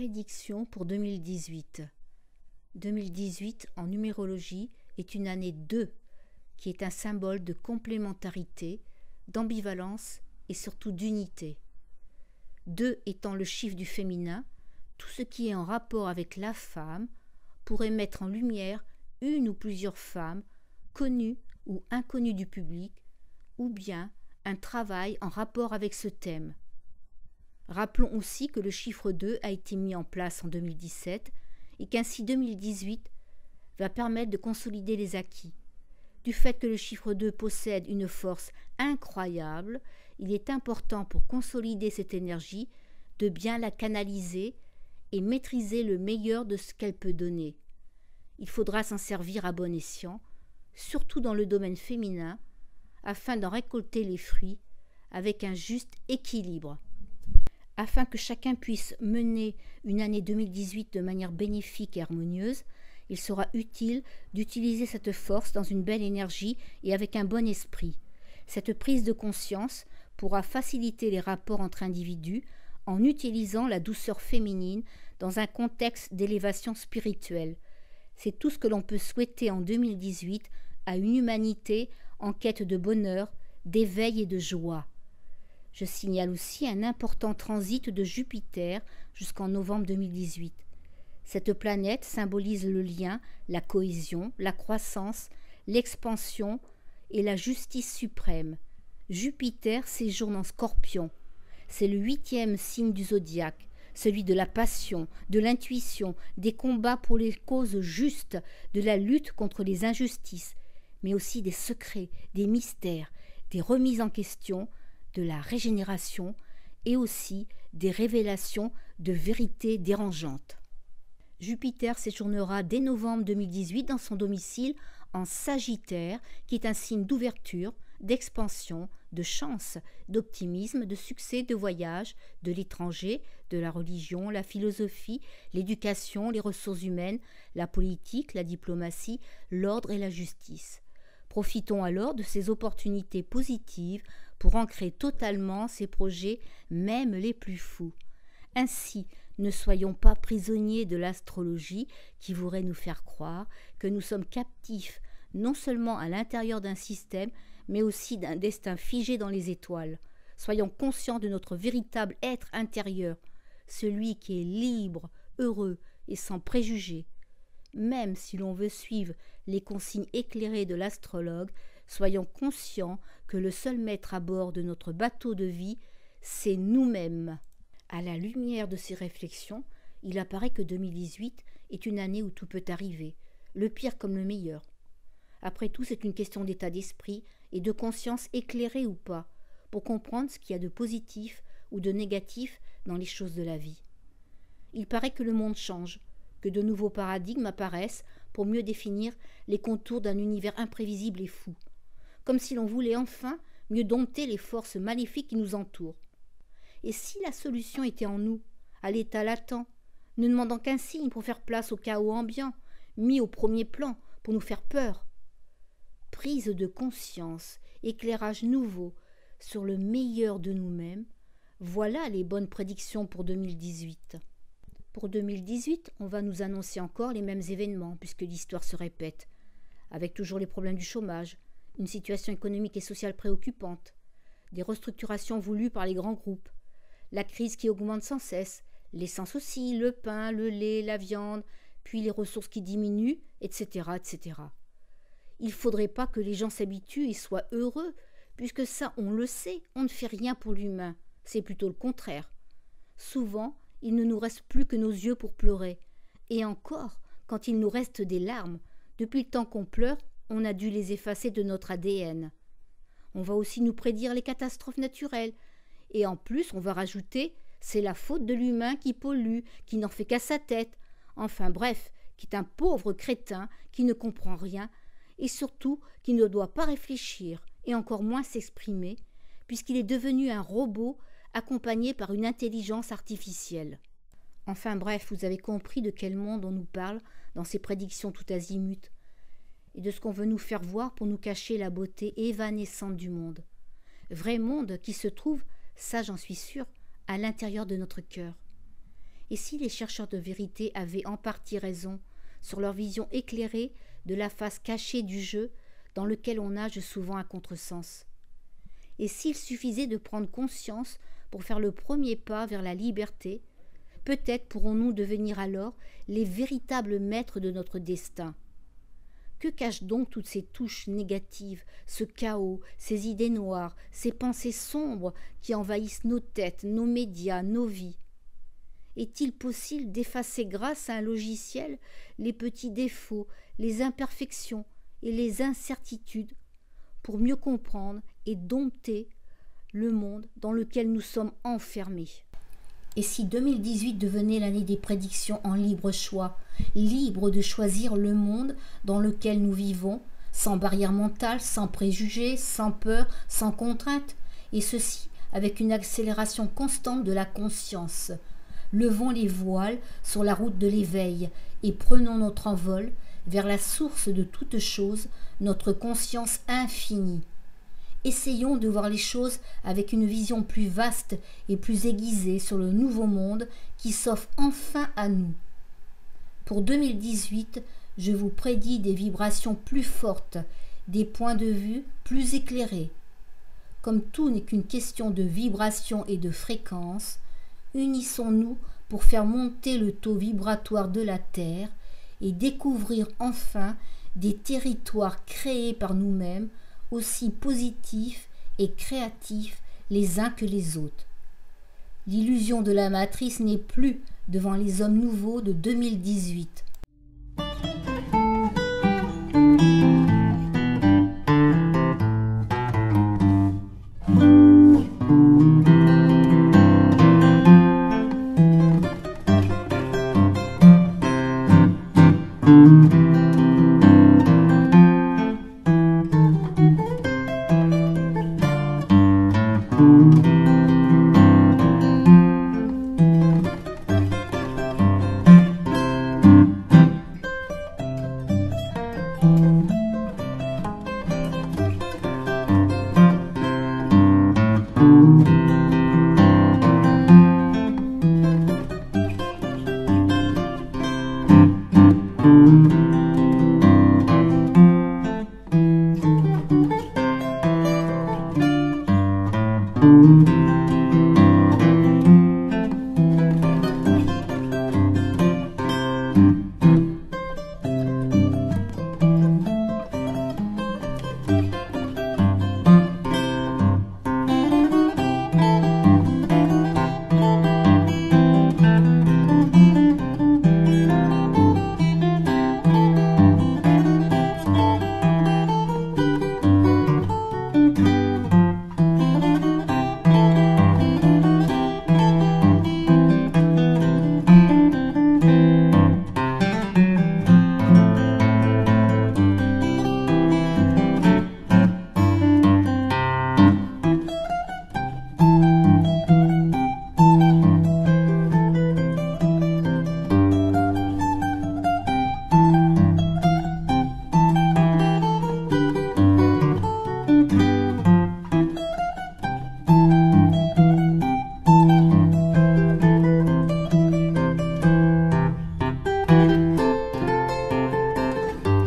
Prédiction pour 2018. 2018 en numérologie est une année 2 qui est un symbole de complémentarité, d'ambivalence et surtout d'unité. 2 étant le chiffre du féminin, tout ce qui est en rapport avec la femme pourrait mettre en lumière une ou plusieurs femmes connues ou inconnues du public, ou bien un travail en rapport avec ce thème. Rappelons aussi que le chiffre 2 a été mis en place en 2017 et qu'ainsi 2018 va permettre de consolider les acquis. Du fait que le chiffre 2 possède une force incroyable, il est important pour consolider cette énergie de bien la canaliser et maîtriser le meilleur de ce qu'elle peut donner. Il faudra s'en servir à bon escient, surtout dans le domaine féminin, afin d'en récolter les fruits avec un juste équilibre. Afin que chacun puisse mener une année 2018 de manière bénéfique et harmonieuse, il sera utile d'utiliser cette force dans une belle énergie et avec un bon esprit. Cette prise de conscience pourra faciliter les rapports entre individus en utilisant la douceur féminine dans un contexte d'élévation spirituelle. C'est tout ce que l'on peut souhaiter en 2018 à une humanité en quête de bonheur, d'éveil et de joie. Je signale aussi un important transit de Jupiter jusqu'en novembre 2018. Cette planète symbolise le lien, la cohésion, la croissance, l'expansion et la justice suprême. Jupiter séjourne en Scorpion. C'est le 8e signe du zodiaque, celui de la passion, de l'intuition, des combats pour les causes justes, de la lutte contre les injustices, mais aussi des secrets, des mystères, des remises en question, de la régénération et aussi des révélations de vérités dérangeantes. Jupiter séjournera dès novembre 2018 dans son domicile en Sagittaire, qui est un signe d'ouverture, d'expansion, de chance, d'optimisme, de succès, de voyage, de l'étranger, de la religion, la philosophie, l'éducation, les ressources humaines, la politique, la diplomatie, l'ordre et la justice. Profitons alors de ces opportunités positives pour ancrer totalement ces projets, même les plus fous. Ainsi, ne soyons pas prisonniers de l'astrologie qui voudrait nous faire croire que nous sommes captifs non seulement à l'intérieur d'un système, mais aussi d'un destin figé dans les étoiles. Soyons conscients de notre véritable être intérieur, celui qui est libre, heureux et sans préjugés. Même si l'on veut suivre les consignes éclairées de l'astrologue, soyons conscients que le seul maître à bord de notre bateau de vie, c'est nous-mêmes. À la lumière de ces réflexions, il apparaît que 2018 est une année où tout peut arriver, le pire comme le meilleur. Après tout, c'est une question d'état d'esprit et de conscience éclairée ou pas, pour comprendre ce qu'il y a de positif ou de négatif dans les choses de la vie. Il paraît que le monde change, que de nouveaux paradigmes apparaissent pour mieux définir les contours d'un univers imprévisible et fou, comme si l'on voulait enfin mieux dompter les forces maléfiques qui nous entourent. Et si la solution était en nous, à l'état latent, ne demandant qu'un signe pour faire place au chaos ambiant, mis au premier plan pour nous faire peur? Prise de conscience, éclairage nouveau sur le meilleur de nous-mêmes, voilà les bonnes prédictions pour 2018. Pour 2018, on va nous annoncer encore les mêmes événements, puisque l'histoire se répète, avec toujours les problèmes du chômage, une situation économique et sociale préoccupante, des restructurations voulues par les grands groupes, la crise qui augmente sans cesse, l'essence aussi, le pain, le lait, la viande, puis les ressources qui diminuent, etc., etc. Il ne faudrait pas que les gens s'habituent et soient heureux, puisque ça, on le sait, on ne fait rien pour l'humain, c'est plutôt le contraire. Souvent, il ne nous reste plus que nos yeux pour pleurer. Et encore, quand il nous reste des larmes, depuis le temps qu'on pleure, on a dû les effacer de notre ADN. On va aussi nous prédire les catastrophes naturelles. Et en plus, on va rajouter, c'est la faute de l'humain qui pollue, qui n'en fait qu'à sa tête. Enfin bref, qui est un pauvre crétin qui ne comprend rien et surtout qui ne doit pas réfléchir et encore moins s'exprimer, puisqu'il est devenu un robot accompagné par une intelligence artificielle. Enfin bref, vous avez compris de quel monde on nous parle dans ces prédictions tout azimut, et de ce qu'on veut nous faire voir pour nous cacher la beauté évanescente du monde. Vrai monde qui se trouve, ça j'en suis sûre, à l'intérieur de notre cœur. Et si les chercheurs de vérité avaient en partie raison sur leur vision éclairée de la face cachée du jeu dans lequel on nage souvent à contresens? Et s'il suffisait de prendre conscience pour faire le premier pas vers la liberté, peut-être pourrons-nous devenir alors les véritables maîtres de notre destin. Que cachent donc toutes ces touches négatives, ce chaos, ces idées noires, ces pensées sombres qui envahissent nos têtes, nos médias, nos vies? Est-il possible d'effacer grâce à un logiciel les petits défauts, les imperfections et les incertitudes pour mieux comprendre et dompter le monde dans lequel nous sommes enfermés? Et si 2018 devenait l'année des prédictions en libre choix, libre de choisir le monde dans lequel nous vivons, sans barrière mentale, sans préjugés, sans peur, sans contrainte, et ceci avec une accélération constante de la conscience. Levons les voiles sur la route de l'éveil et prenons notre envol vers la source de toute chose, notre conscience infinie. Essayons de voir les choses avec une vision plus vaste et plus aiguisée sur le nouveau monde qui s'offre enfin à nous. Pour 2018, je vous prédis des vibrations plus fortes, des points de vue plus éclairés. Comme tout n'est qu'une question de vibration et de fréquence, unissons-nous pour faire monter le taux vibratoire de la Terre et découvrir enfin des territoires créés par nous-mêmes, aussi positifs et créatifs les uns que les autres. L'illusion de la matrice n'est plus devant les hommes nouveaux de 2018.